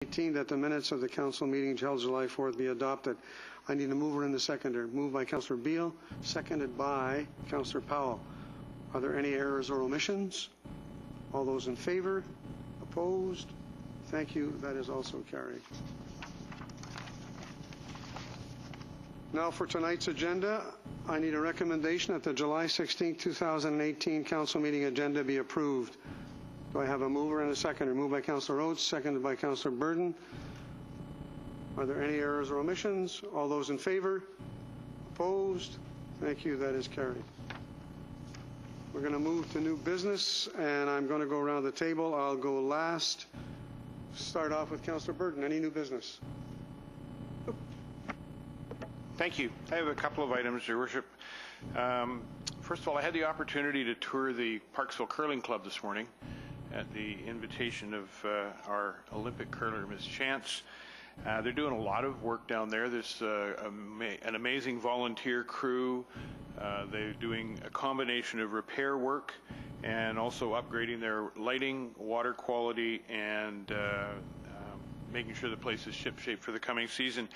18 that the minutes of the council meeting held July 4th be adopted. I need a mover and a seconder. Moved by Councillor Beale, seconded by Councillor Powell. Are there any errors or omissions? All those in favor? Opposed? Thank you. That is also carried. Now for tonight's agenda, I need a recommendation that the July 16, 2018 council meeting agenda be approved. Do I have a mover and a seconder? Moved by Councillor Oates, seconded by Councillor Burden. Are there any errors or omissions? All those in favor? Opposed? Thank you. That is carried. We're going to move to new business, and I'm going to go around the table. I'll go last. Start off with Councillor Burden. Any new business? Thank you. I have a couple of items, Your Worship. First of all, I had the opportunity to tour the Parksville Curling Club this morning at the invitation of our Olympic curler, Ms. Chance. They're doing a lot of work down there. There's an amazing volunteer crew. They're doing a combination of repair work and also upgrading their lighting, water quality, and making sure the place is shipshape for the coming season.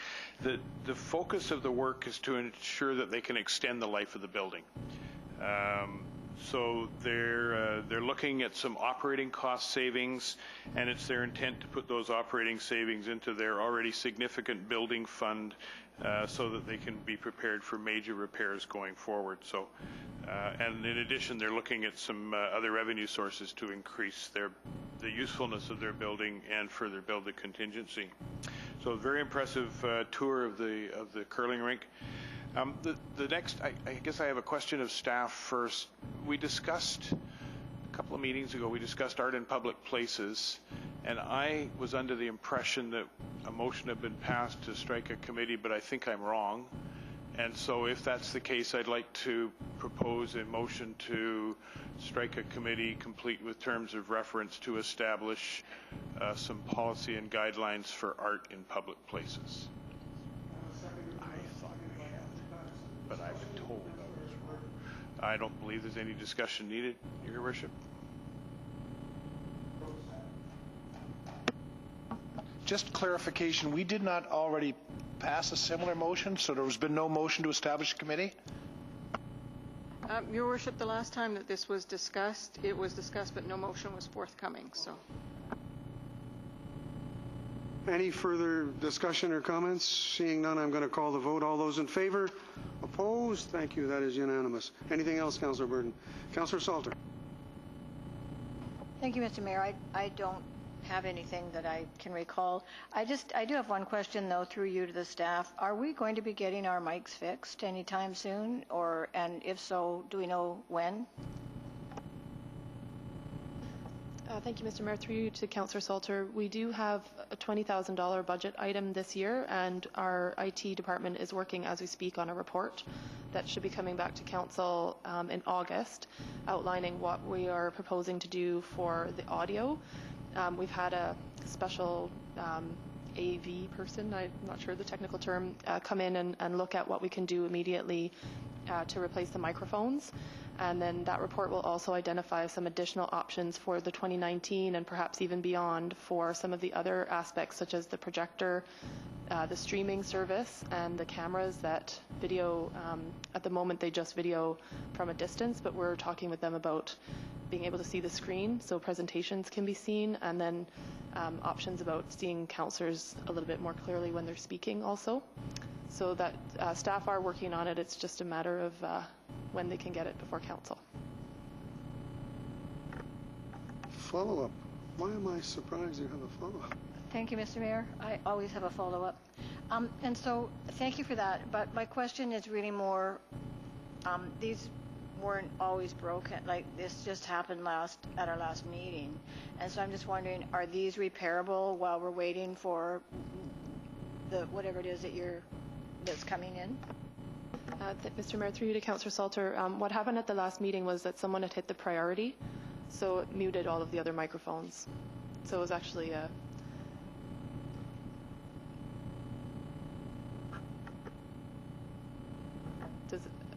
The focus of the work is to ensure that they can extend the life of the building. So they're looking at some operating cost savings, and it's their intent to put those operating savings into their already significant building fund so that they can be prepared for major repairs going forward. So, and in addition, they're looking at some other revenue sources to increase the usefulness of their building and further build the contingency. So, a very impressive tour of the curling rink. The next, I guess I have a question of staff first. We discussed, a couple of meetings ago, we discussed art in public places, and I was under the impression that a motion had been passed to strike a committee, but I think I'm wrong. And so if that's the case, I'd like to propose a motion to strike a committee complete with terms of reference to establish some policy and guidelines for art in public places. But I've been told I was wrong. I don't believe there's any discussion needed, Your Worship. Just clarification, we did not already pass a similar motion, so there has been no motion to establish a committee? Your Worship, the last time that this was discussed, it was discussed, but no motion was forthcoming. So, Any further discussion or comments? Seeing none, I'm going to call the vote. All those in favor? Opposed? Thank you. That is unanimous. Anything else, Councillor Burden? Councillor Salter. Thank you, Mr. Mayor. I don't have anything that I can recall. I do have one question, though, through you to the staff. Are we going to be getting our mics fixed anytime soon? And if so, do we know when? Thank you, Mr. Mayor. Through you to Councillor Salter. We do have a $20,000 budget item this year, and our IT department is working as we speak on a report that should be coming back to Council in August, outlining what we are proposing to do for the audio. We've had a special AV person, I'm not sure the technical term, come in and look at what we can do immediately to replace the microphones. And then that report will also identify some additional options for the 2019 and perhaps even beyond for some of the other aspects, such as the projector, the streaming service, and the cameras that video. At the moment, they just video from a distance, but we're talking with them about being able to see the screen so presentations can be seen, and then options about seeing councillors a little bit more clearly when they're speaking also. So that staff are working on it. It's just a matter of when they can get it before council. Follow-up. Why am I surprised you have a follow-up? Thank you, Mr. Mayor. I always have a follow-up. And so thank you for that. But my question is really more, these weren't always broken. Like, this just happened at our last meeting. And so I'm just wondering, are these repairable while we're waiting for the whatever it is that's coming in? Mr. Mayor, through you to Councillor Salter, what happened at the last meeting was that someone had hit the priority, so it muted all of the other microphones. So it was actually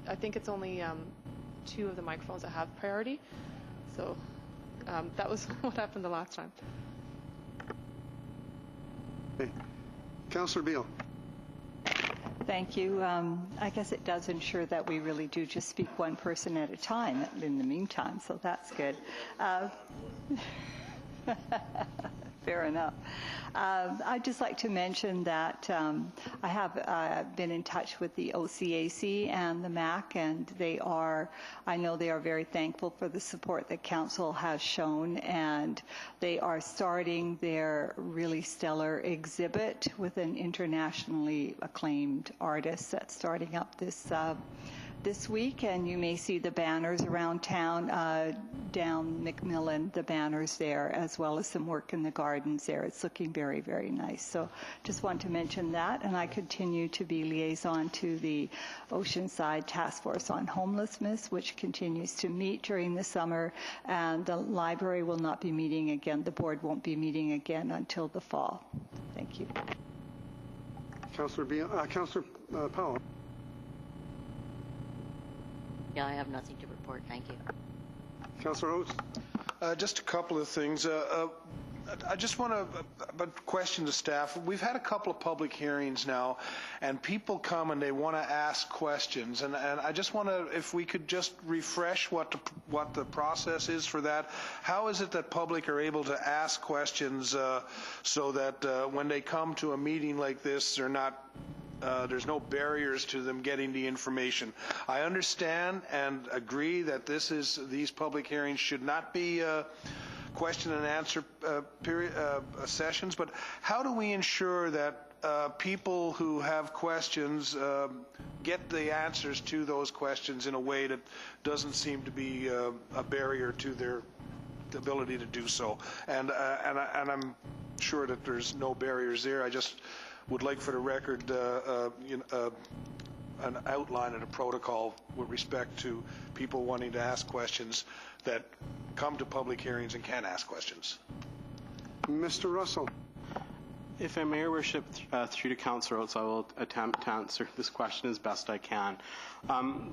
I think it's only 2 of the microphones that have priority. So that was what happened the last time. Okay. Councillor Beal. Thank you. I guess it does ensure that we really do just speak one person at a time in the meantime, so that's good. Fair enough. I'd just like to mention that I have been in touch with the OCAC and the MAC, and I know they are very thankful for the support that Council has shown, and they are starting their really stellar exhibit with an internationally acclaimed artist that's starting up this week, and you may see the banners around town, down McMillan, the banners there, as well as some work in the gardens there. It's looking very, very nice. So just want to mention that, and I continue to be liaison to the Oceanside Task Force on Homelessness, which continues to meet during the summer, and the library will not be meeting again. The board won't be meeting again until the fall. Thank you. Councillor Beal, Councillor Powell. Yeah, I have nothing to report. Thank you. Councillor Oates. Just a couple of things. I just want to question the staff. We've had a couple of public hearings now, and people come and they want to ask questions. And I just want to, if we could just refresh what the process is for that. How is it that public are able to ask questions so that when they come to a meeting like this, they're not there's no barriers to them getting the information? I understand and agree that these public hearings should not be question and answer sessions, but how do we ensure that people who have questions get the answers to those questions in a way that doesn't seem to be a barrier to their ability to do so? And I'm sure that there's no barriers there. I just would like for the record an outline and a protocol with respect to people wanting to ask questions that come to public hearings and can ask questions. Mr. Russell. If I may, Your Worship, through to Councillor Oates, I will attempt to answer this question as best I can.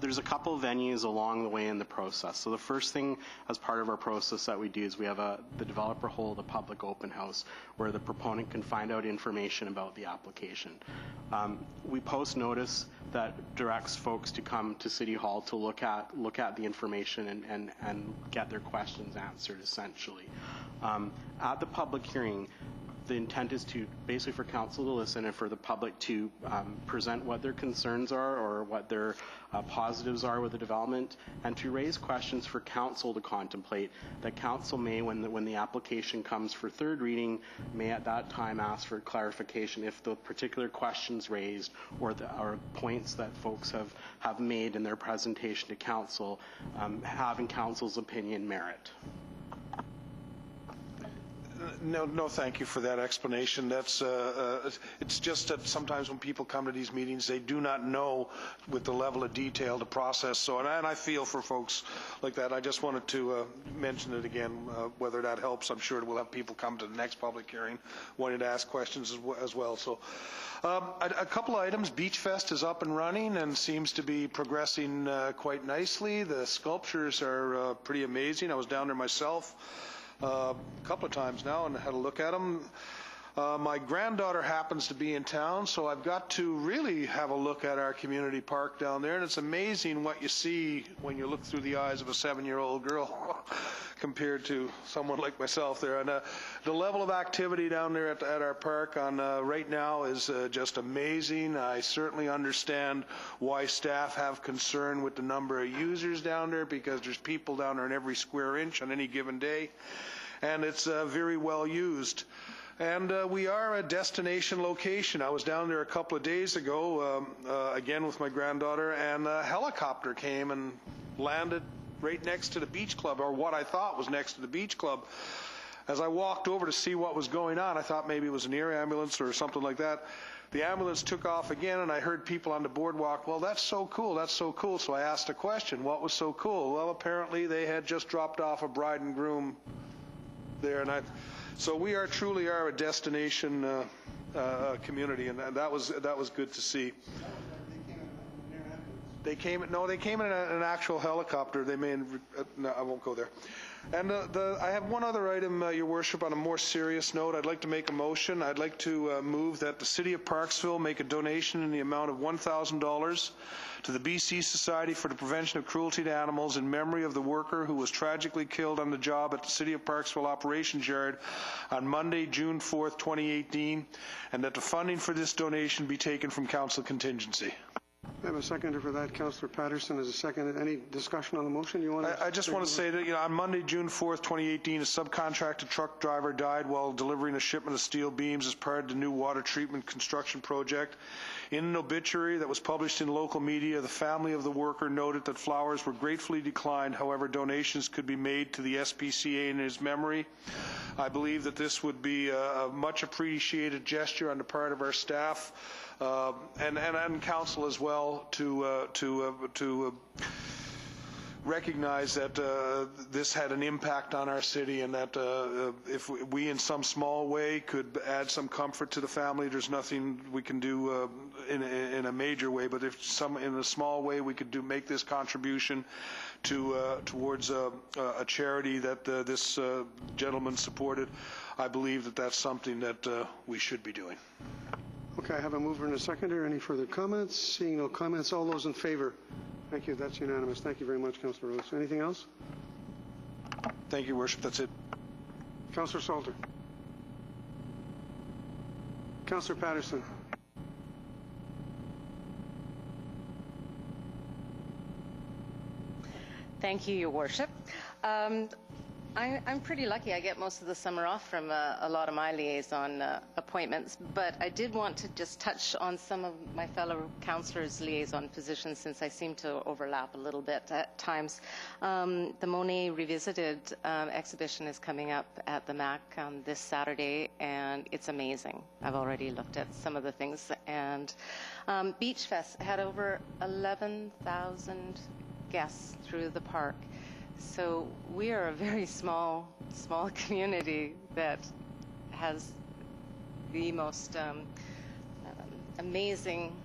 There's a couple venues along the way in the process. So the first thing as part of our process that we do is we have the developer hold a public open house where the proponent can find out information about the application. We post notice that directs folks to come to City Hall to look at the information and get their questions answered, essentially. At the public hearing, the intent is to basically for council to listen and for the public to present what their concerns are or what their positives are with the development, and to raise questions for council to contemplate that council may, when the application comes for third reading, may at that time ask for clarification if the particular questions raised or points that folks have made in their presentation to council having council's opinion merit. No, thank you for that explanation. That's it's just that sometimes when people come to these meetings, they do not know with the level of detail the process. So, and I feel for folks like that. I just wanted to mention it again. Whether that helps, I'm sure we'll have people come to the next public hearing wanting to ask questions as well. So, a couple of items. Beach Fest is up and running and seems to be progressing quite nicely. The sculptures are pretty amazing. I was down there myself a couple of times now and had a look at them. My granddaughter happens to be in town, so I've got to really have a look at our community park down there, and it's amazing what you see when you look through the eyes of a 7-year-old girl compared to someone like myself there. And the level of activity down there at our park right now is just amazing. I certainly understand why staff have concern with the number of users down there, because there's people down there in every square inch on any given day, and it's very well used. And we are a destination location. I was down there a couple of days ago, again with my granddaughter, and a helicopter came and landed right next to the beach club, or what I thought was next to the beach club. As I walked over to see what was going on, I thought maybe it was an air ambulance or something like that. The ambulance took off again, and I heard people on the boardwalk, well, that's so cool, that's so cool. So I asked a question, what was so cool? Well, apparently they had just dropped off a bride and groom there, and so we truly are a destination community, and that was good to see. They came in an actual helicopter. No, I won't go there. And I have one other item, Your Worship, on a more serious note. I'd like to make a motion. I'd like to move that the City of Parksville make a donation in the amount of $1,000 to the BC Society for the Prevention of Cruelty to Animals in memory of the worker who was tragically killed on the job at the City of Parksville Operations Yard on Monday, June 4th, 2018, and that the funding for this donation be taken from council contingency. I have a seconder for that. Councillor Patterson is a second. Any discussion on the motion you want to? I just want to say that, on Monday, June 4th, 2018, a subcontracted truck driver died while delivering a shipment of steel beams as part of the new water treatment construction project. In an obituary that was published in local media, the family of the worker noted that flowers were gratefully declined. However, donations could be made to the SPCA in his memory. I believe that this would be a much appreciated gesture on the part of our staff and council as well to recognize that this had an impact on our city, and that if we in some small way could add some comfort to the family, there's nothing we can do in a major way, but if in a small way we could make this contribution towards a charity that this gentleman supported, I believe that that's something that we should be doing. Okay, I have a mover and a seconder. Any further comments? Seeing no comments, all those in favor? Thank you. That's unanimous. Thank you very much, Councillor Rose. Anything else? Thank you, Worship. That's it. Councillor Salter. Councillor Patterson. Thank you, Your Worship. I'm pretty lucky. I get most of the summer off from a lot of my liaison appointments, but I did want to just touch on some of my fellow councillors' liaison positions, since I seem to overlap a little bit at times. The Monet Revisited exhibition is coming up at the MAC this Saturday, and it's amazing. I've already looked at some of the things, and Beach Fest had over 11,000 guests through the park. So we are a very small community that has the most amazing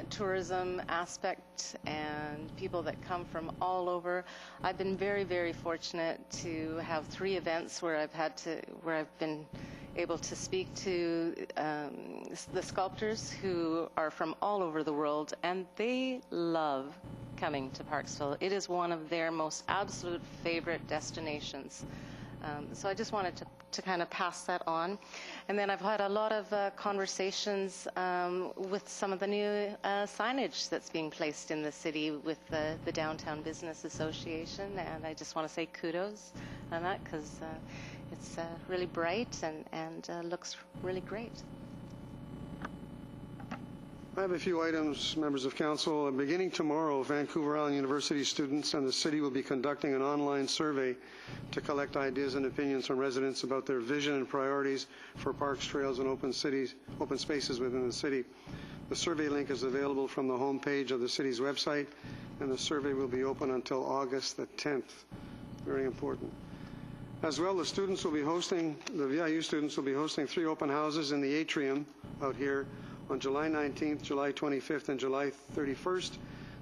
tourism aspect and people that come from all over. I've been very, very fortunate to have 3 events where I've been able to speak to the sculptors who are from all over the world, and they love coming to Parksville. It is one of their most absolute favorite destinations. So I just wanted to kind of pass that on. And then I've had a lot of conversations with some of the new signage that's being placed in the city with the Downtown Business Association, and I just want to say kudos on that, because it's really bright and looks really great. I have a few items, members of council. Beginning tomorrow, Vancouver Island University students and the city will be conducting an online survey to collect ideas and opinions from residents about their vision and priorities for parks, trails, and open spaces within the city. The survey link is available from the homepage of the city's website, and the survey will be open until August the 10th. Very important. As well, the VIU students will be hosting 3 open houses in the atrium out here on July 19th, July 25th, and July 31st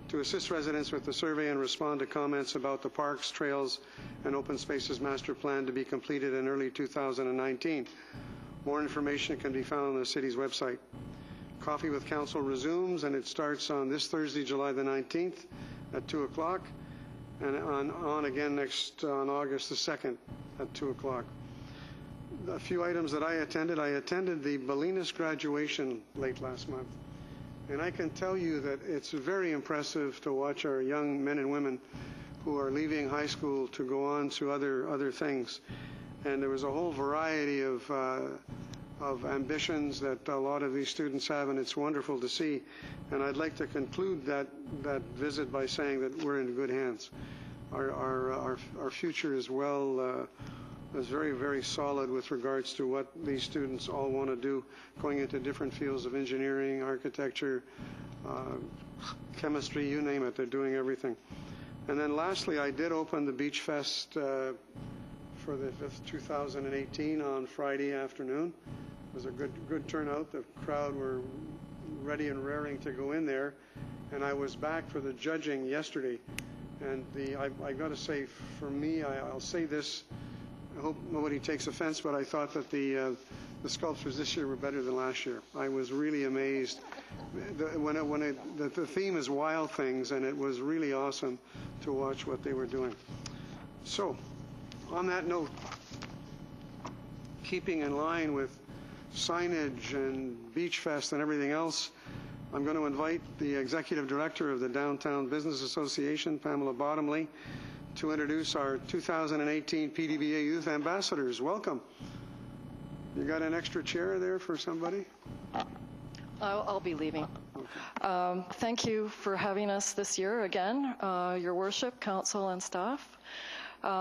to assist residents with the survey and respond to comments about the Parks, Trails, and Open Spaces Master Plan to be completed in early 2019. More information can be found on the city's website. Coffee with Council resumes, and it starts on this Thursday, July the 19th at 2 o'clock, and on again on August the 2nd at 2 o'clock. A few items that I attended. I attended the Bolinas graduation late last month, and I can tell you that it's very impressive to watch our young men and women who are leaving high school to go on to other things. And there was a whole variety of ambitions that a lot of these students have, and it's wonderful to see. And I'd like to conclude that visit by saying that we're in good hands. Our future is is very, very solid with regards to what these students all want to do, going into different fields of engineering, architecture, chemistry, you name it, they're doing everything. And then lastly, I did open the Beach Fest for the 2018 on Friday afternoon. It was a good turnout. The crowd were ready and raring to go in there. And I was back for the judging yesterday. And I got to say, for me, I'll say this, I hope nobody takes offense, but I thought that the sculptures this year were better than last year. I was really amazed. The theme is wild things, and it was really awesome to watch what they were doing. So, on that note, keeping in line with signage and Beach Fest and everything else, I'm going to invite the Executive Director of the Downtown Business Association, Pamela Bottomley, to introduce our 2018 PDBA Youth Ambassadors. Welcome. You got an extra chair there for somebody? I'll be leaving. Thank you for having us this year again, Your Worship, Council, and staff.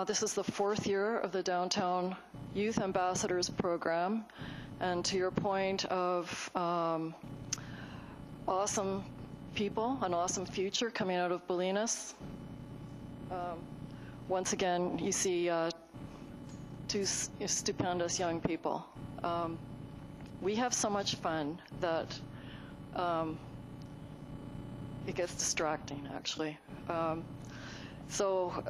This is the 4th year of the Downtown Youth Ambassadors Program. And to your point of awesome people, an awesome future coming out of Bolinas, once again, you see two stupendous young people. We have so much fun that it gets distracting, actually. So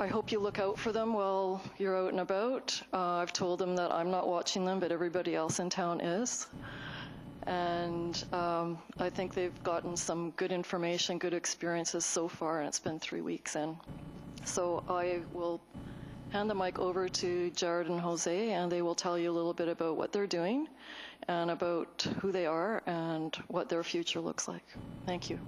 I hope you look out for them while you're out and about. I've told them that I'm not watching them, but everybody else in town is. And I think they've gotten some good information, good experiences so far, and it's been 3 weeks in. So I will hand the mic over to Jared and Jose, and they will tell you a little bit about what they're doing and about who they are and what their future looks like. Thank you.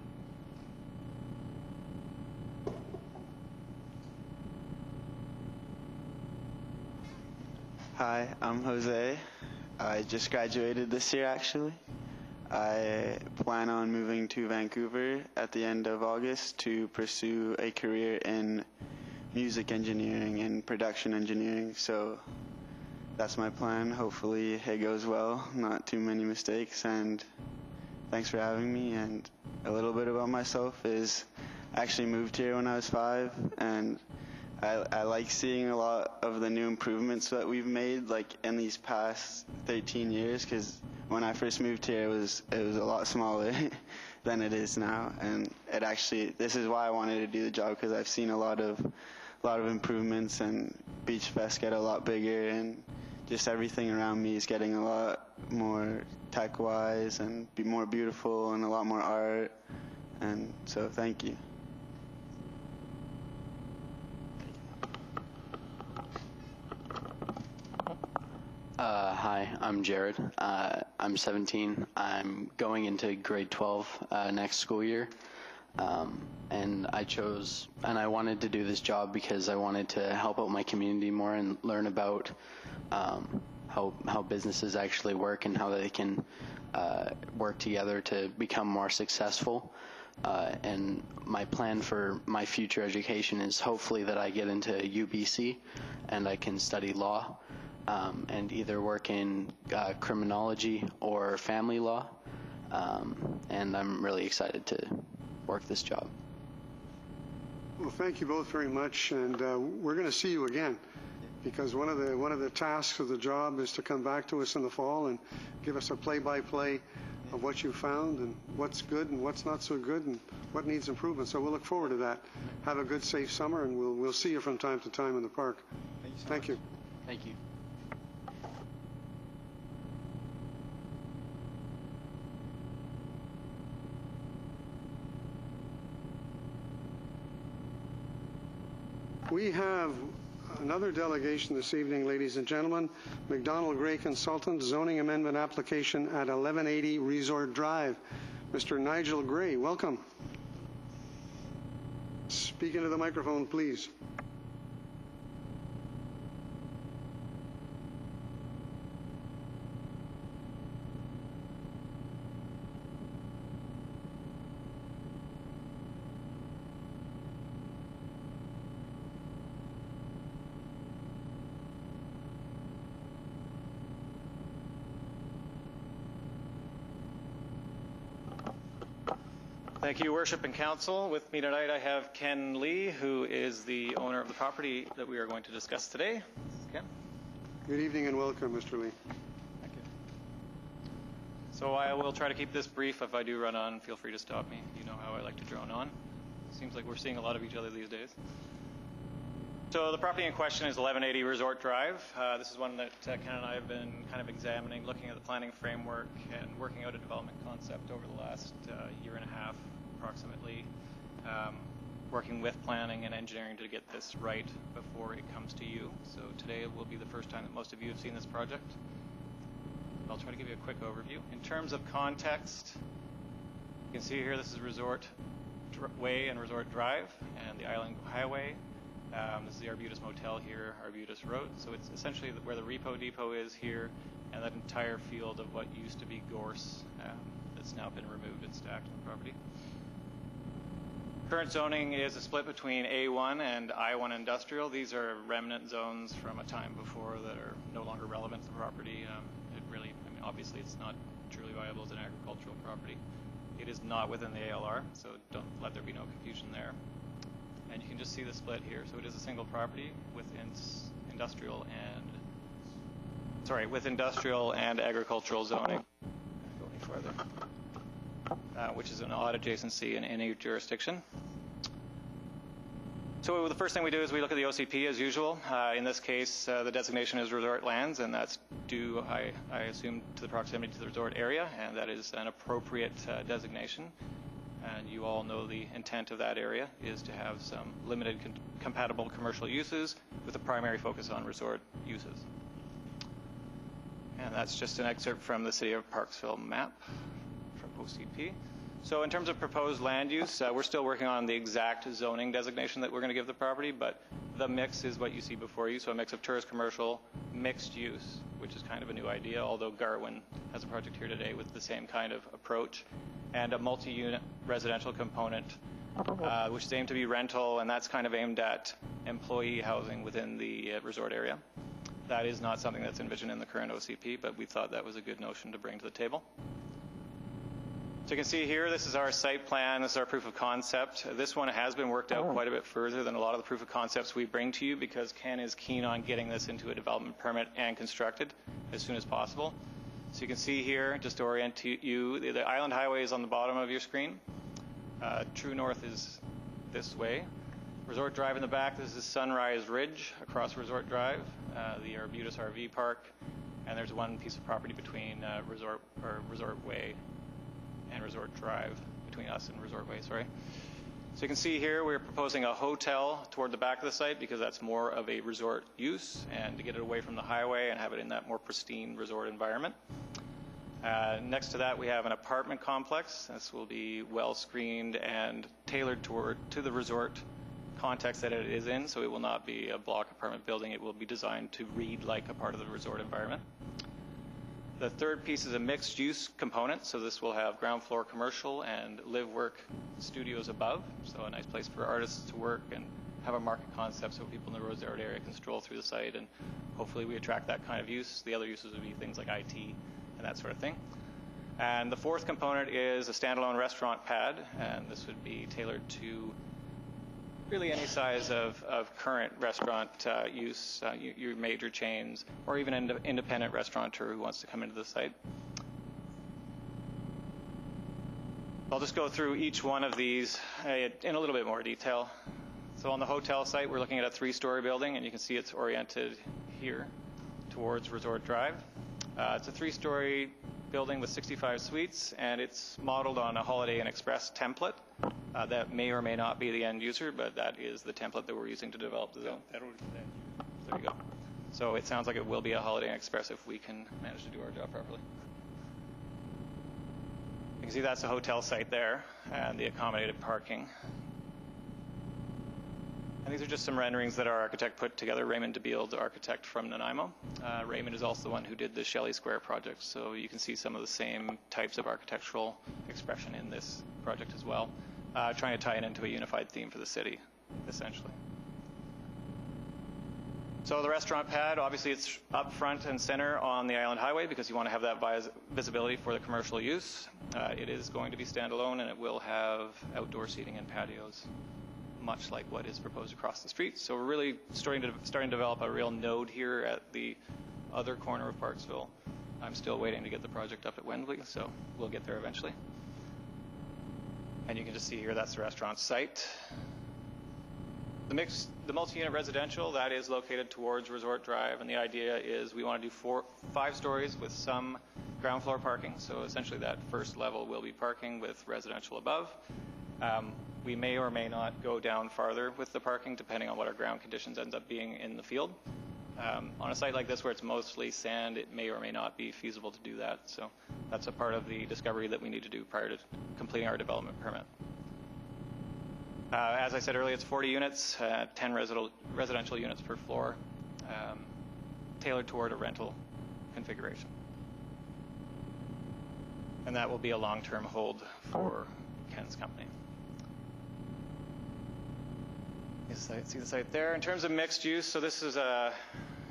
Hi, I'm Jose. I just graduated this year, actually. I plan on moving to Vancouver at the end of August to pursue a career in music engineering and production engineering, so that's my plan. Hopefully it goes well, not too many mistakes, and thanks for having me. And a little bit about myself is I actually moved here when I was 5, and I like seeing a lot of the new improvements that we've made, like in these past 13 years, because when I first moved here, it was a lot smaller than it is now. And it actually, this is why I wanted to do the job, because I've seen a lot of improvements, and Beach Fest get a lot bigger, and just everything around me is getting a lot more tech-wise and be more beautiful and a lot more art. And so thank you. Hi, I'm Jared. I'm 17. I'm going into grade 12 next school year. And I wanted to do this job because I wanted to help out my community more and learn about how businesses actually work and how they can work together to become more successful. And my plan for my future education is hopefully that I get into UBC and I can study law. And either work in criminology or family law, and I'm really excited to work this job. Well, thank you both very much, and we're going to see you again, because one of the tasks of the job is to come back to us in the fall and give us a play-by-play of what you found and what's good and what's not so good and what needs improvement. So we'll look forward to that. Have a good, safe summer, and we'll see you from time to time in the park. Thank you. Thank you. We have another delegation this evening, ladies and gentlemen. McDonald Gray Consultants, zoning amendment application at 1180 Resort Drive. Mr. Nigel Gray, welcome. Speak into the microphone, please. Thank you, Your Worship and Council. With me tonight I have Ken Lee, who is the owner of the property that we are going to discuss today. Ken? Good evening and welcome, Mr. Lee. Thank you. So I will try to keep this brief. If I do run on, feel free to stop me. You know how I like to drone on. Seems like we're seeing a lot of each other these days. So the property in question is 1180 Resort Drive. This is one that Ken and I have been kind of examining, looking at the planning framework and working out a development concept over the last year and a half approximately, working with planning and engineering to get this right before it comes to you. So today will be the first time that most of you have seen this project. I'll try to give you a quick overview. In terms of context, you can see here this is Resort Way and Resort Drive and the Island Highway. This is the Arbutus Motel here, Arbutus Road. So it's essentially where the repo depot is here, and that entire field of what used to be gorse that's now been removed and stacked on the property. Current zoning is a split between A1 and I1 industrial. These are remnant zones from a time before that are no longer relevant to the property. It really, I mean, obviously it's not truly viable as an agricultural property. It is not within the ALR, so don't let there be no confusion there. And you can just see the split here. So it is a single property with industrial and agricultural zoning. Go any further. Which is an odd adjacency in any jurisdiction. So the first thing we do is we look at the OCP as usual. In this case, the designation is resort lands, and that's due, I assume, to the proximity to the resort area, and that is an appropriate designation. And you all know the intent of that area is to have some limited compatible commercial uses with a primary focus on resort uses. And that's just an excerpt from the City of Parksville map from OCP. So in terms of proposed land use, we're still working on the exact zoning designation that we're going to give the property, but the mix is what you see before you. So a mix of tourist commercial, mixed use, which is kind of a new idea, although Garwin has a project here today with the same kind of approach, and a multi-unit residential component, which is aimed to be rental, and that's kind of aimed at employee housing within the resort area. That is not something that's envisioned in the current OCP, but we thought that was a good notion to bring to the table. So you can see here, this is our site plan, this is our proof of concept. This one has been worked out quite a bit further than a lot of the proof of concepts we bring to you because Ken is keen on getting this into a development permit and constructed as soon as possible. So you can see here, just to orient you, the Island Highway is on the bottom of your screen. True North is this way. Resort Drive in the back, this is Sunrise Ridge across Resort Drive, the Arbutus RV Park, and there's one piece of property between Resort Way and Resort Drive, between us and Resort Way, sorry. So you can see here we're proposing a hotel toward the back of the site because that's more of a resort use and to get it away from the highway and have it in that more pristine resort environment. Next to that we have an apartment complex. This will be well screened and tailored to the resort context that it is in, so it will not be a block apartment building. It will be designed to read like a part of the resort environment. The third piece is a mixed-use component, so this will have ground floor commercial and live-work studios above, so a nice place for artists to work and have a market concept so people in the resort area can stroll through the site, and hopefully we attract that kind of use. The other uses would be things like IT and that sort of thing. And the fourth component is a standalone restaurant pad, and this would be tailored to really any size of current restaurant use, your major chains, or even an independent restaurateur who wants to come into the site. I'll just go through each one of these in a little bit more detail. So on the hotel site, we're looking at a 3-story building, and you can see it's oriented here towards Resort Drive. It's a 3-story building with 65 suites, and it's modeled on a Holiday Inn Express template. That may or may not be the end user, but that is the template that we're using to develop the zone. There you go. So it sounds like it will be a Holiday Inn Express if we can manage to do our job properly. You can see that's the hotel site there and the accommodated parking. And these are just some renderings that our architect put together, Raymond DeBeal, the architect from Nanaimo. Raymond is also the one who did the Shelley Square project, so you can see some of the same types of architectural expression in this project as well, trying to tie it into a unified theme for the city, essentially. So the restaurant pad, obviously it's up front and center on the Island Highway because you want to have that visibility for the commercial use. It is going to be standalone, and it will have outdoor seating and patios, much like what is proposed across the street. So we're really starting to develop a real node here at the other corner of Parksville. I'm still waiting to get the project up at Wembley, so we'll get there eventually. And you can just see here, that's the restaurant site. The multi-unit residential, that is located towards Resort Drive, and the idea is we want to do 5 stories with some ground floor parking. So essentially that first level will be parking with residential above. We may or may not go down farther with the parking depending on what our ground conditions ends up being in the field. On a site like this where it's mostly sand, it may or may not be feasible to do that. So that's a part of the discovery that we need to do prior to completing our development permit. As I said earlier, it's 40 units, 10 residential units per floor, tailored toward a rental configuration. And that will be a long-term hold for Ken's company. See the site there. In terms of mixed use, so this is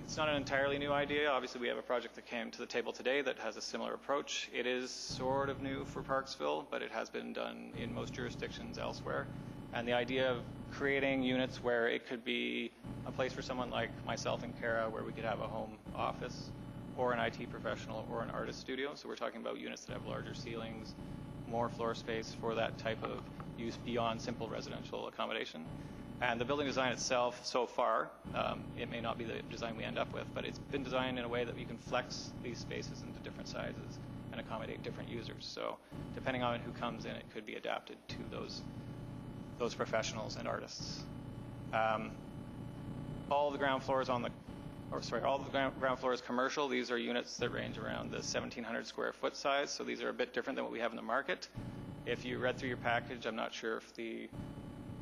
it's not an entirely new idea. Obviously, we have a project that came to the table today that has a similar approach. It is sort of new for Parksville, but it has been done in most jurisdictions elsewhere. And the idea of creating units where it could be a place for someone like myself and Kara, where we could have a home office, or an IT professional, or an artist studio. So we're talking about units that have larger ceilings, more floor space for that type of use beyond simple residential accommodation. And the building design itself, so far, it may not be the design we end up with, but it's been designed in a way that you can flex these spaces into different sizes and accommodate different users. So depending on who comes in, it could be adapted to those professionals and artists. All the ground floors all the ground floor is commercial. These are units that range around the 1,700 square foot size, so these are a bit different than what we have in the market. If you read through your package, I'm not sure if the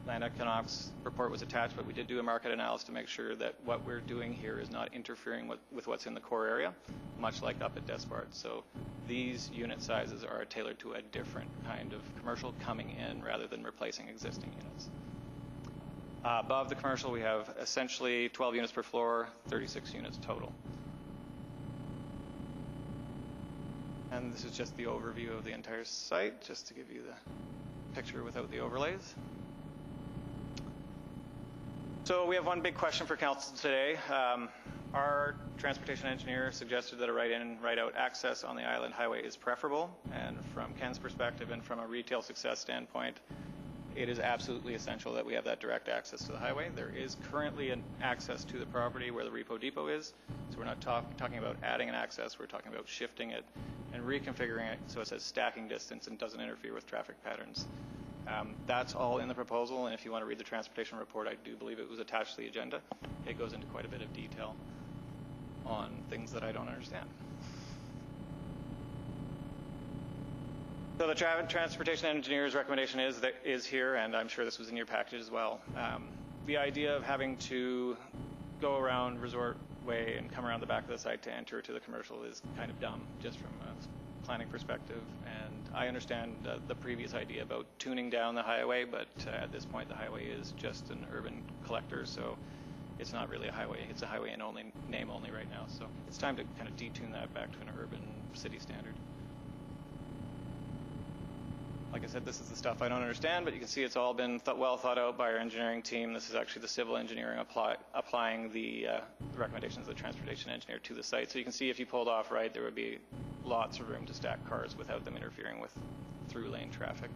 land economics report was attached, but we did do a market analysis to make sure that what we're doing here is not interfering with what's in the core area, much like up at Despard. So these unit sizes are tailored to a different kind of commercial coming in rather than replacing existing units. Above the commercial, we have essentially 12 units per floor, 36 units total. And this is just the overview of the entire site, just to give you the picture without the overlays. So we have one big question for council today. Our transportation engineer suggested that a right-in, right-out access on the island highway is preferable. And from Ken's perspective and from a retail success standpoint, it is absolutely essential that we have that direct access to the highway. There is currently an access to the property where the repo depot is. So we're not talking about adding an access. We're talking about shifting it and reconfiguring it so it says stacking distance and doesn't interfere with traffic patterns. That's all in the proposal, and if you want to read the transportation report, I do believe it was attached to the agenda. It goes into quite a bit of detail on things that I don't understand. So the transportation engineer's recommendation is here, and I'm sure this was in your package as well. The idea of having to go around Resort Way and come around the back of the site to enter to the commercial is kind of dumb, just from a planning perspective. And I understand the previous idea about tuning down the highway, but at this point the highway is just an urban collector, so it's not really a highway. It's a highway in name only right now. So it's time to kind of detune that back to an urban city standard. Like I said, this is the stuff I don't understand, but you can see it's all been well thought out by our engineering team. This is actually the civil engineering applying the recommendations of the transportation engineer to the site. So you can see if you pulled off right, there would be lots of room to stack cars without them interfering with through lane traffic.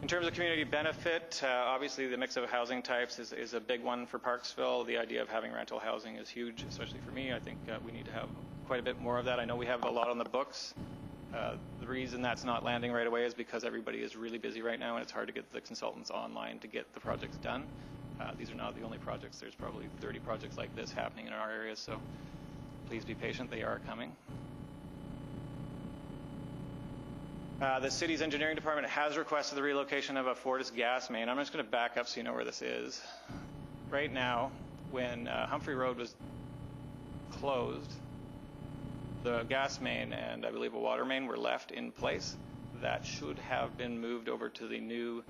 In terms of community benefit, obviously the mix of housing types is a big one for Parksville. The idea of having rental housing is huge, especially for me. I think we need to have quite a bit more of that. I know we have a lot on the books. The reason that's not landing right away is because everybody is really busy right now and it's hard to get the consultants online to get the projects done. These are not the only projects. There's probably 30 projects like this happening in our area, so please be patient. They are coming. The city's engineering department has requested the relocation of a Fortis gas main. I'm just going to back up so you know where this is. Right now, when Humphrey Road was closed, the gas main and I believe a water main were left in place. That should have been moved over to the new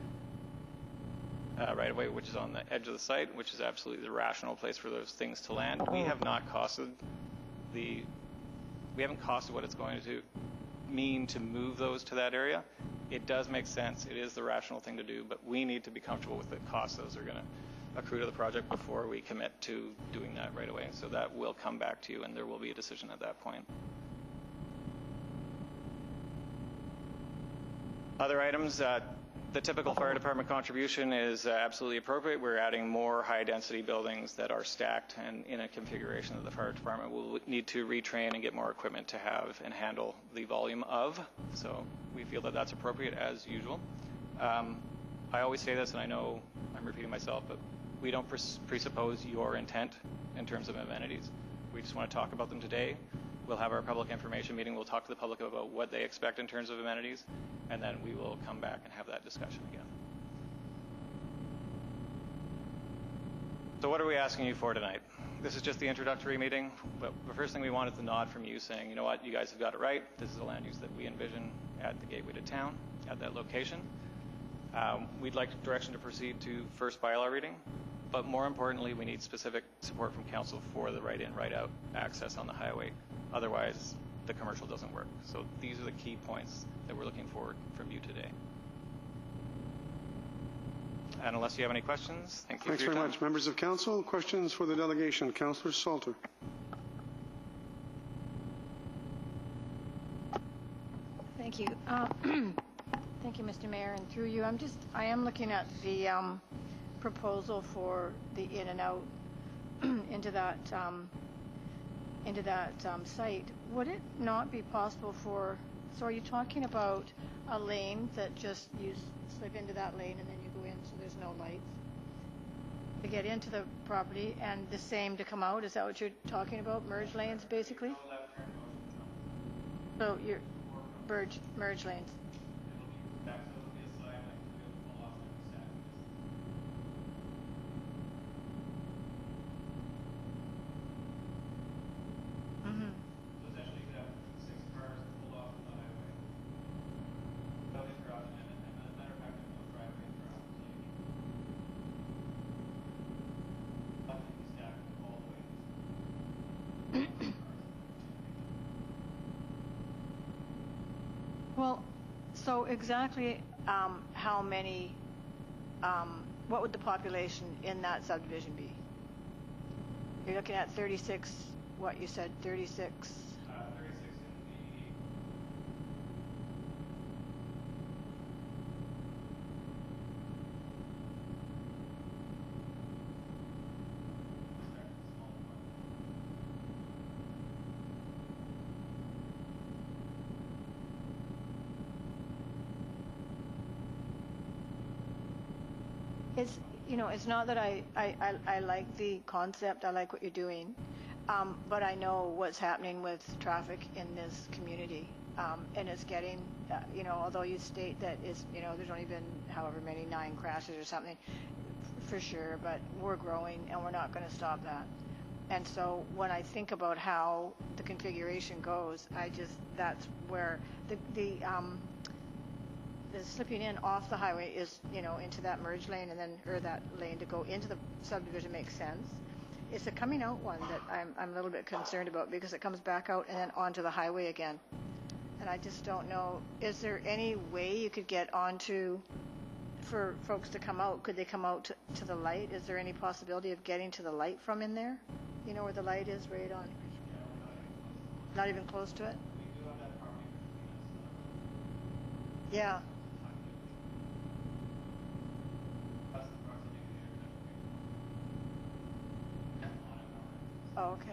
right-of-way, which is on the edge of the site, which is absolutely the rational place for those things to land. We have not costed we haven't costed what it's going to mean to move those to that area. It does make sense. It is the rational thing to do, but we need to be comfortable with the costs those are going to accrue to the project before we commit to doing that right away. So that will come back to you, and there will be a decision at that point. Other items, the typical fire department contribution is absolutely appropriate. We're adding more high-density buildings that are stacked and in a configuration that the fire department will need to retrain and get more equipment to have and handle the volume of. So we feel that that's appropriate as usual. I always say this, and I know I'm repeating myself, but we don't presuppose your intent in terms of amenities. We just want to talk about them today. We'll have our public information meeting. We'll talk to the public about what they expect in terms of amenities, and then we will come back and have that discussion again. So what are we asking you for tonight? This is just the introductory meeting, but the first thing we want is a nod from you saying, you know what, you guys have got it right. This is a land use that we envision at the gateway to town, at that location. We'd like direction to proceed to first bylaw reading, but more importantly, we need specific support from council for the right-in, right-out access on the highway. Otherwise, the commercial doesn't work. So these are the key points that we're looking for from you today. And unless you have any questions, thank you. Thanks very much. Members of council, questions for the delegation. Councillor Salter. Thank you. Thank you, Mr. Mayor. And through you, I am looking at the proposal for the in and out into that site. Would it not be possible so are you talking about a lane that just you slip into that lane and then you go in so there's no lights to get into the property and the same to come out? Is that what you're talking about? Merge lanes, basically? So you're merge lanes. Well, so exactly how many, what would the population in that subdivision be? You're looking at 36, what you said, 36? 36 in It's not that I like the concept, I like what you're doing, but I know what's happening with traffic in this community, and it's getting, although you state that there's only been however many 9 crashes or something, for sure, but we're growing and we're not going to stop that. And so when I think about how the configuration goes, that's where the slipping in off the highway is, into that merge lane and then, or that lane to go into the subdivision makes sense. It's the coming out one that I'm a little bit concerned about because it comes back out and then onto the highway again. And I just don't know, is there any way you could get onto, for folks to come out, could they come out to the light? Is there any possibility of getting to the light from in there? You know where the light is, right on? Not even close to it? Yeah. Oh, okay.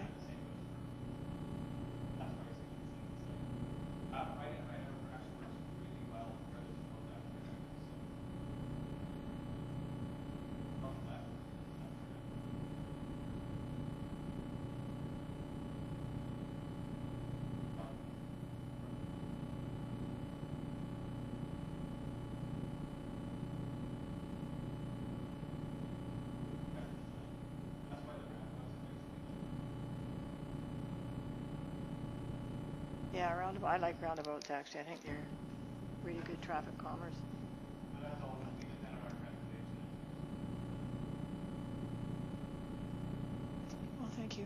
Yeah, roundabout. I like roundabouts, actually. I think they're really good traffic calmers. Well, thank you.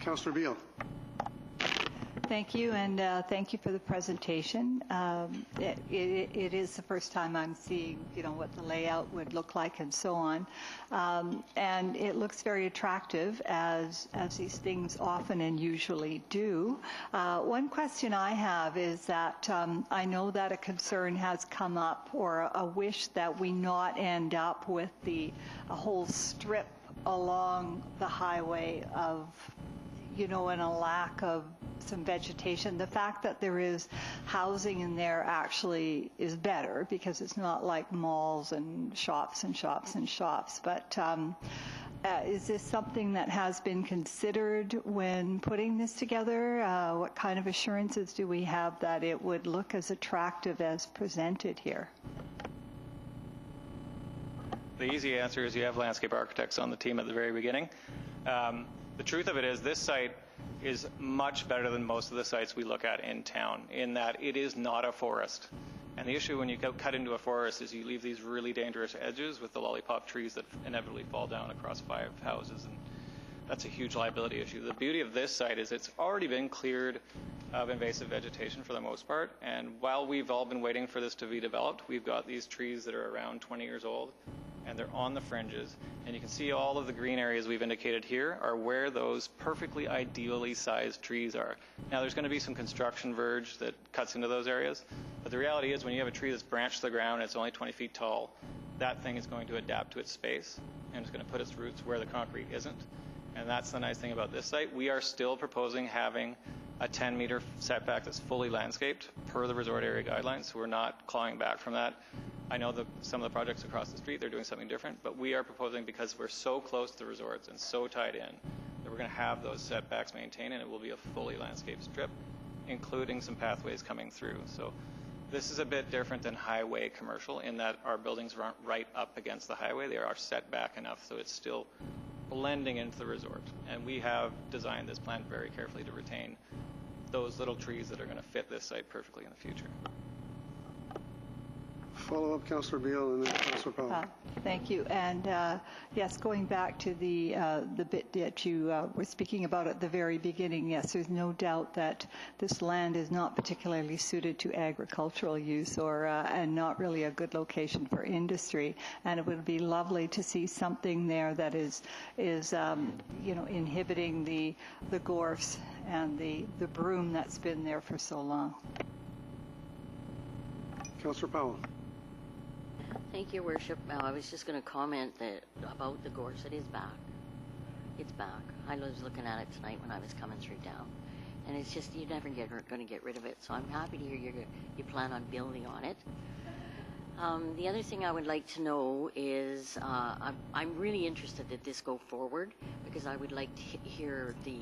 Councillor Beal. Thank you, and thank you for the presentation. It is the first time I'm seeing, what the layout would look like and so on. And it looks very attractive, as these things often and usually do. One question I have is that I know that a concern has come up, or a wish that we not end up with a whole strip along the highway of, and a lack of some vegetation. The fact that there is housing in there actually is better, because it's not like malls and shops and shops and shops. But is this something that has been considered when putting this together? What kind of assurances do we have that it would look as attractive as presented here? The easy answer is you have landscape architects on the team at the very beginning. The truth of it is this site is much better than most of the sites we look at in town, in that it is not a forest. And the issue when you cut into a forest is you leave these really dangerous edges with the lollipop trees that inevitably fall down across 5 houses, and that's a huge liability issue. The beauty of this site is it's already been cleared of invasive vegetation for the most part, and while we've all been waiting for this to be developed, we've got these trees that are around 20 years old, and they're on the fringes, and you can see all of the green areas we've indicated here are where those perfectly ideally sized trees are. Now there's going to be some construction verge that cuts into those areas, but the reality is when you have a tree that's branched to the ground and it's only 20 feet tall, that thing is going to adapt to its space, and it's going to put its roots where the concrete isn't. And that's the nice thing about this site. We are still proposing having a 10-meter setback that's fully landscaped per the resort area guidelines, so we're not clawing back from that. I know that some of the projects across the street, they're doing something different, but we are proposing, because we're so close to the resorts and so tied in, that we're going to have those setbacks maintained, and it will be a fully landscaped strip, including some pathways coming through. So this is a bit different than highway commercial in that our buildings aren't right up against the highway. They are set back enough so it's still blending into the resort. And we have designed this plan very carefully to retain those little trees that are going to fit this site perfectly in the future. Follow-up, Councillor Beal, and then Councillor Powell. Thank you. And yes, going back to the bit that you were speaking about at the very beginning, yes, there's no doubt that this land is not particularly suited to agricultural use, or and not really a good location for industry. And it would be lovely to see something there that is inhibiting the gorse and the broom that's been there for so long. Councillor Powell. Thank you, Worship. I was just going to comment about the gorse. It is back. It's back. I was looking at it tonight when I was coming through town, and it's just you're never going to get rid of it. So I'm happy to hear you plan on building on it. The other thing I would like to know is I'm really interested that this go forward, because I would like to hear the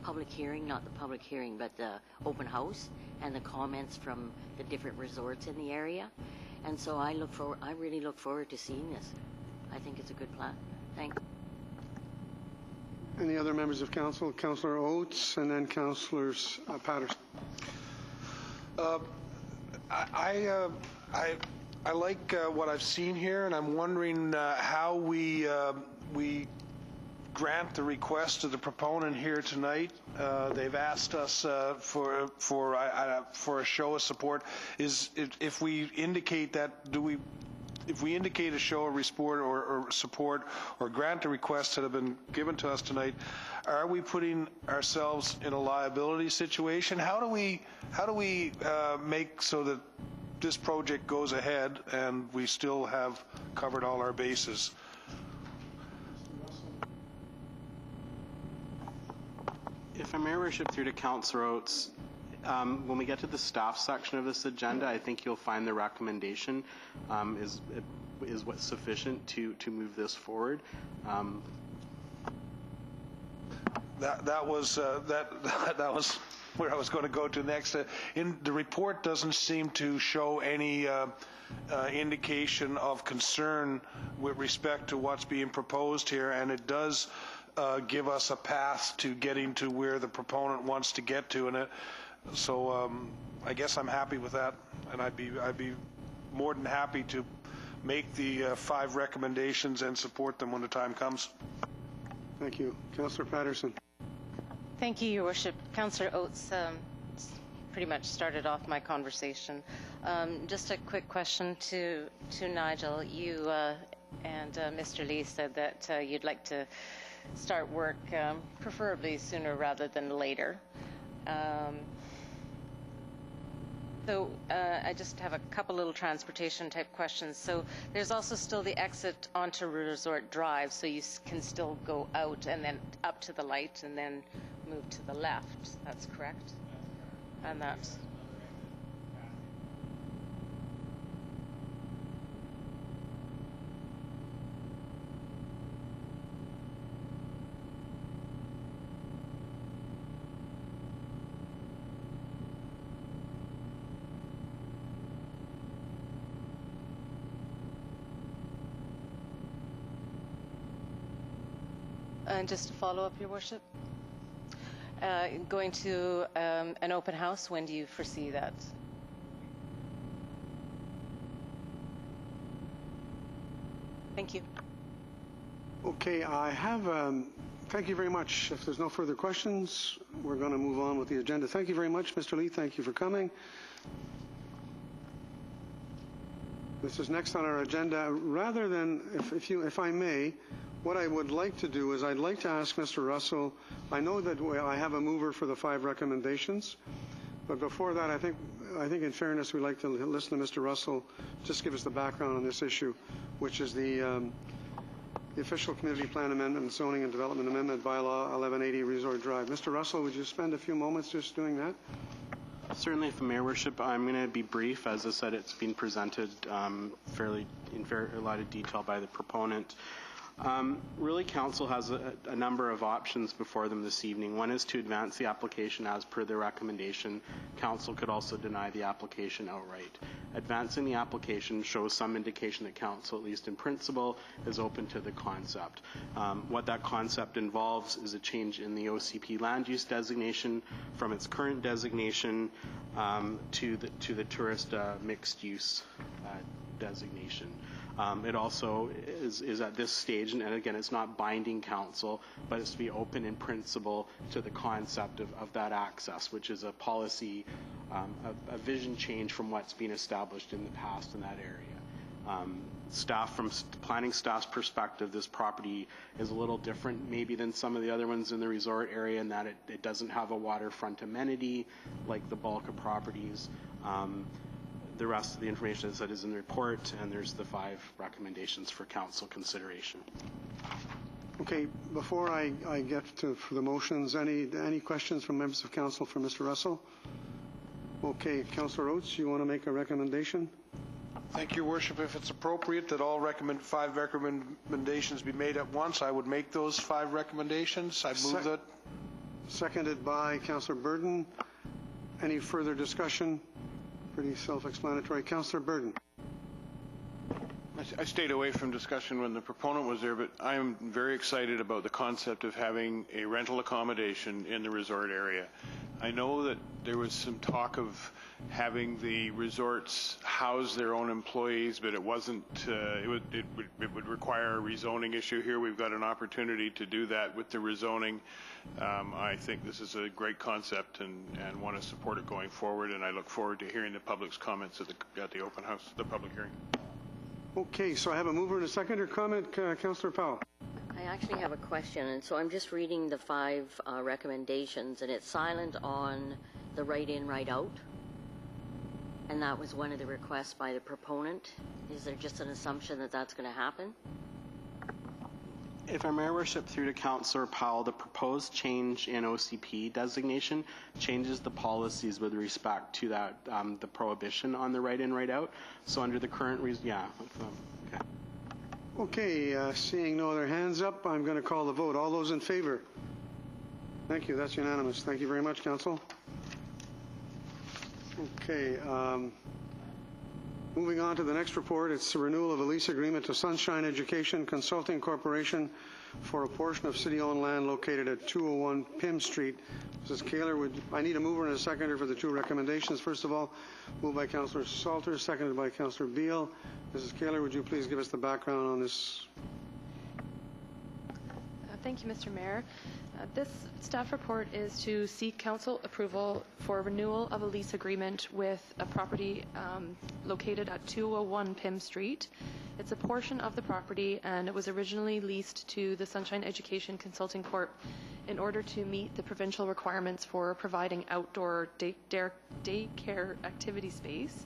public hearing, not the public hearing, but the open house and the comments from the different resorts in the area. And so I really look forward to seeing this. I think it's a good plan. Thanks. Any other members of council? Councillor Oates, and then Councillors Patterson. I like what I've seen here, and I'm wondering how we grant the request of the proponent here tonight. They've asked us for a show of support. If we indicate that, if we indicate a show of support or grant the requests that have been given to us tonight, are we putting ourselves in a liability situation? How do we make so that this project goes ahead and we still have covered all our bases? If I may, Worship, through to Councillor Oates, when we get to the staff section of this agenda, I think you'll find the recommendation is what's sufficient to move this forward. That was where I was going to go to next. In the report doesn't seem to show any indication of concern with respect to what's being proposed here, and it does give us a path to getting to where the proponent wants to get to, and so I guess I'm happy with that, and I'd be more than happy to make the 5 recommendations and support them when the time comes. Thank you. Councillor Patterson. Thank you, Your Worship. Councillor Oates pretty much started off my conversation. Just a quick question to Nigel. You and Mr. Lee said that you'd like to start work preferably sooner rather than later. So I just have a couple little transportation type questions. So there's also still the exit onto Resort Drive, so you can still go out and then up to the light and then move to the left. That's correct? And that's... And just to follow up, Your Worship, going to an open house, when do you foresee that? Thank you. Okay, I have, thank you very much. If there's no further questions, we're going to move on with the agenda. Thank you very much, Mr. Lee. Thank you for coming. This is next on our agenda. Rather than, if I may, what I would like to do is I'd like to ask Mr. Russell, I know that I have a mover for the 5 recommendations, but before that, I think in fairness, we'd like to listen to Mr. Russell, just give us the background on this issue, which is the official community plan amendment and zoning and development amendment bylaw 1180 Resort Drive. Mr. Russell, would you spend a few moments just doing that? Certainly, if Mayor Worship, I'm going to be brief. As I said, it's been presented fairly in a lot of detail by the proponent. Really, Council has a number of options before them this evening. One is to advance the application as per the recommendation. Council could also deny the application outright. Advancing the application shows some indication that Council, at least in principle, is open to the concept. What that concept involves is a change in the OCP land use designation from its current designation to the tourist mixed use designation. It also is at this stage, and again, it's not binding Council, but it's to be open in principle to the concept of that access, which is a policy, a vision change from what's been established in the past in that area. From planning staff's perspective, this property is a little different maybe than some of the other ones in the resort area in that it doesn't have a waterfront amenity like the bulk of properties. The rest of the information as I said is in the report, and there's the 5 recommendations for Council consideration. Okay, before I get to the motions, any questions from members of Council for Mr. Russell? Okay, Councillor Oates, you want to make a recommendation? Thank you, Your Worship. If it's appropriate that all 5 recommendations be made at once, I would make those 5 recommendations. I move that. Seconded by Councillor Burden. Any further discussion? Pretty self-explanatory. Councillor Burden. I stayed away from discussion when the proponent was there, but I am very excited about the concept of having a rental accommodation in the resort area. I know that there was some talk of having the resorts house their own employees, but it wasn't. It would require a rezoning issue here. We've got an opportunity to do that with the rezoning. I think this is a great concept and want to support it going forward. And I look forward to hearing the public's comments at the open house, the public hearing. Okay, so I have a mover and a seconder. Comment, Councillor Powell. I actually have a question, and so I'm just reading the 5 recommendations, and it's silent on the right-in, right-out, and that was one of the requests by the proponent. Is there just an assumption that that's going to happen? If I may, Worship, through to Councillor Powell, the proposed change in OCP designation changes the policies with respect to that the prohibition on the right-in, right-out. So under the current okay. Okay, seeing no other hands up, I'm going to call the vote. All those in favor? Thank you. That's unanimous. Thank you very much, Council. Okay. Moving on to the next report, it's the renewal of a lease agreement to Sunshine Education Consulting Corporation for a portion of city-owned land located at 201 Pym Street. Mrs. Kaler, I need a mover and a seconder for the 2 recommendations. First of all, moved by Councillor Salter, seconded by Councillor Beale. Mrs. Kaler, would you please give us the background on this? Thank you, Mr. Mayor. This staff report is to seek council approval for renewal of a lease agreement with a property located at 201 Pym Street. It's a portion of the property, and it was originally leased to the Sunshine Education Consulting Corp in order to meet the provincial requirements for providing outdoor daycare activity space.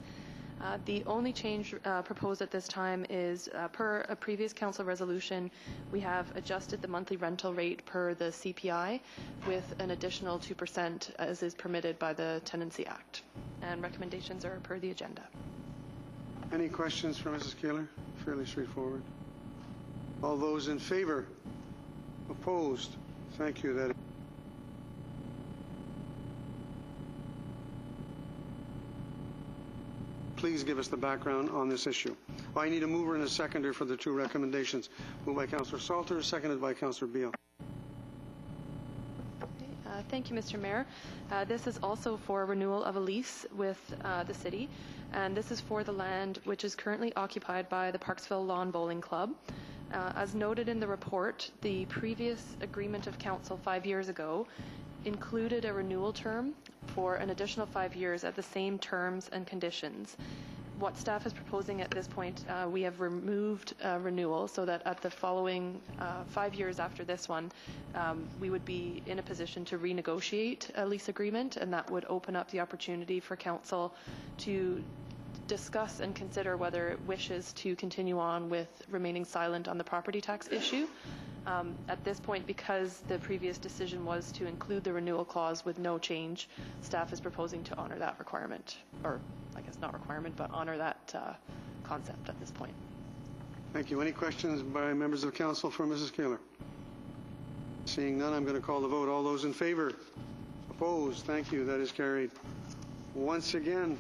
The only change proposed at this time is, per a previous council resolution, we have adjusted the monthly rental rate per the CPI with an additional 2% as is permitted by the Tenancy Act. And recommendations are per the agenda. Any questions for Mrs. Kaler? Fairly straightforward. All those in favor? Opposed? Thank you. That Please give us the background on this issue. I need a mover and a seconder for the two recommendations. Moved by Councillor Salter, seconded by Councillor Beale. Thank you, Mr. Mayor. This is also for renewal of a lease with the city, and this is for the land which is currently occupied by the Parksville Lawn Bowling Club. As noted in the report, the previous agreement of council 5 years ago included a renewal term for an additional 5 years at the same terms and conditions. What staff is proposing at this point, we have removed renewal so that at the following 5 years after this one, we would be in a position to renegotiate a lease agreement, and that would open up the opportunity for council to discuss and consider whether it wishes to continue on with remaining silent on the property tax issue. At this point, because the previous decision was to include the renewal clause with no change, staff is proposing to honor that requirement, or I guess not requirement, but honor that concept at this point. Thank you. Any questions by members of council for Mrs. Kaler? Seeing none, I'm going to call the vote. All those in favor? Opposed? Thank you. That is carried. Once again,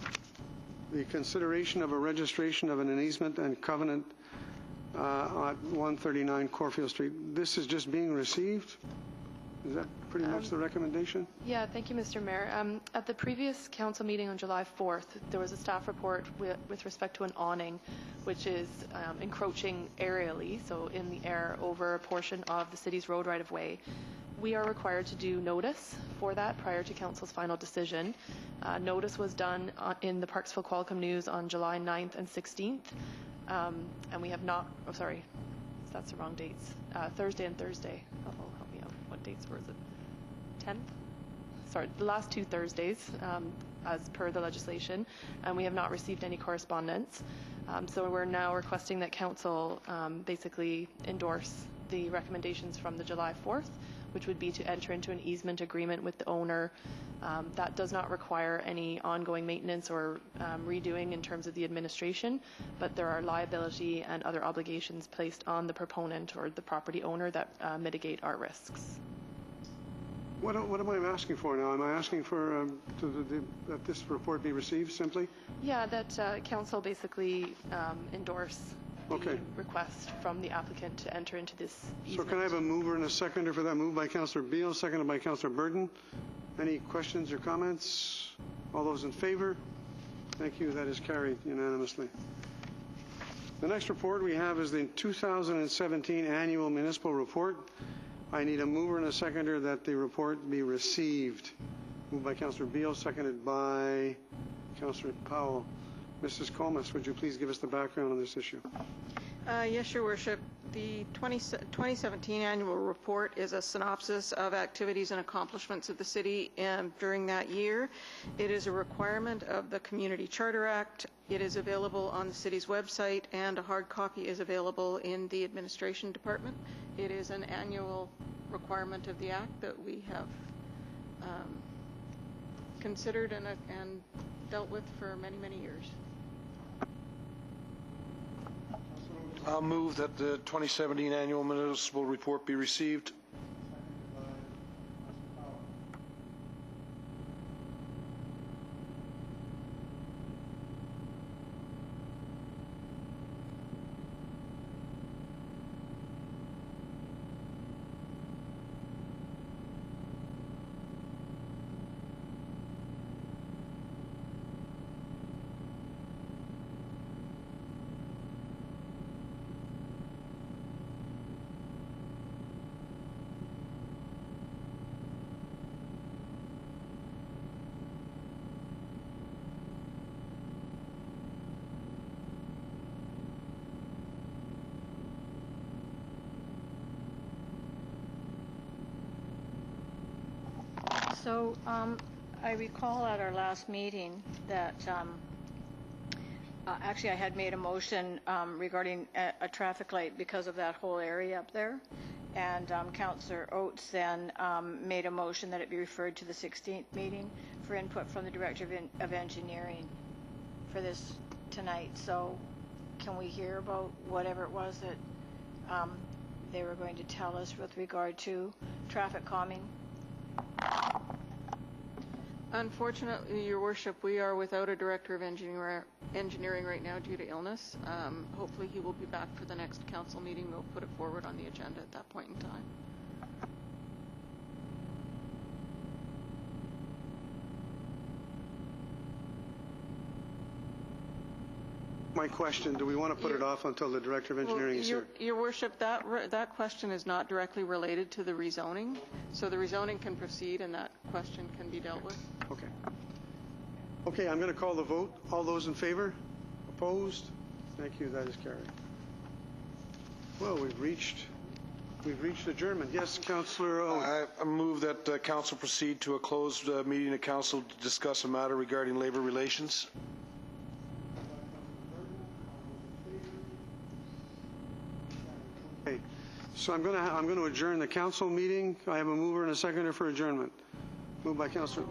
the consideration of a registration of an easement and covenant at 139 Corfield Street. This is just being received? Is that pretty much the recommendation? Yeah, thank you, Mr. Mayor. At the previous council meeting on July 4th, there was a staff report with respect to an awning, which is encroaching aerially, so in the air, over a portion of the city's road right-of-way. We are required to do notice for that prior to council's final decision. Notice was done in the Parksville Qualicum News on July 9th and 16th. And we have not, oh sorry, that's the wrong dates. Thursday and Thursday. Oh, help me out. What dates were it? 10th? Sorry, the last 2 Thursdays, as per the legislation, and we have not received any correspondence. So we're now requesting that council basically endorse the recommendations from the July 4th, which would be to enter into an easement agreement with the owner. That does not require any ongoing maintenance or redoing in terms of the administration, but there are liability and other obligations placed on the proponent or the property owner that mitigate our risks. What am I asking for now? Am I asking for that this report be received simply? Yeah, that council basically endorse the request from the applicant to enter into this easement. So can I have a mover and a seconder for that? Moved by Councillor Beale, seconded by Councillor Burton. Any questions or comments? All those in favor? Thank you. That is carried unanimously. The next report we have is the 2017 Annual Municipal Report. I need a mover and a seconder that the report be received. Moved by Councillor Beale, seconded by Councillor Powell. Mrs. Comas, would you please give us the background on this issue? Yes, Your Worship. The 2017 annual report is a synopsis of activities and accomplishments of the city during that year. It is a requirement of the Community Charter Act. It is available on the city's website, and a hard copy is available in the administration department. It is an annual requirement of the Act that we have considered and dealt with for many, many years. I'll move that the 2017 Annual Municipal Report be received. So I recall at our last meeting that actually I had made a motion regarding a traffic light because of that whole area up there. And Councillor Oates then made a motion that it be referred to the 16th meeting for input from the Director of Engineering for this tonight. So can we hear about whatever it was that they were going to tell us with regard to traffic calming? Unfortunately, Your Worship, we are without a Director of Engineering right now due to illness. Hopefully he will be back for the next council meeting. We'll put it forward on the agenda at that point in time. My question, do we want to put it off until the Director of Engineering is here? Your Worship, that question is not directly related to the rezoning, so the rezoning can proceed and that question can be dealt with. Okay. Okay, I'm going to call the vote. All those in favor? Opposed? Thank you, that is carried. Well, we've reached adjournment. Yes, Councillor Owen. I move that council proceed to a closed meeting of council to discuss a matter regarding labor relations. Okay, so I'm going to adjourn the council meeting. I have a mover and a seconder for adjournment. Moved by Councillor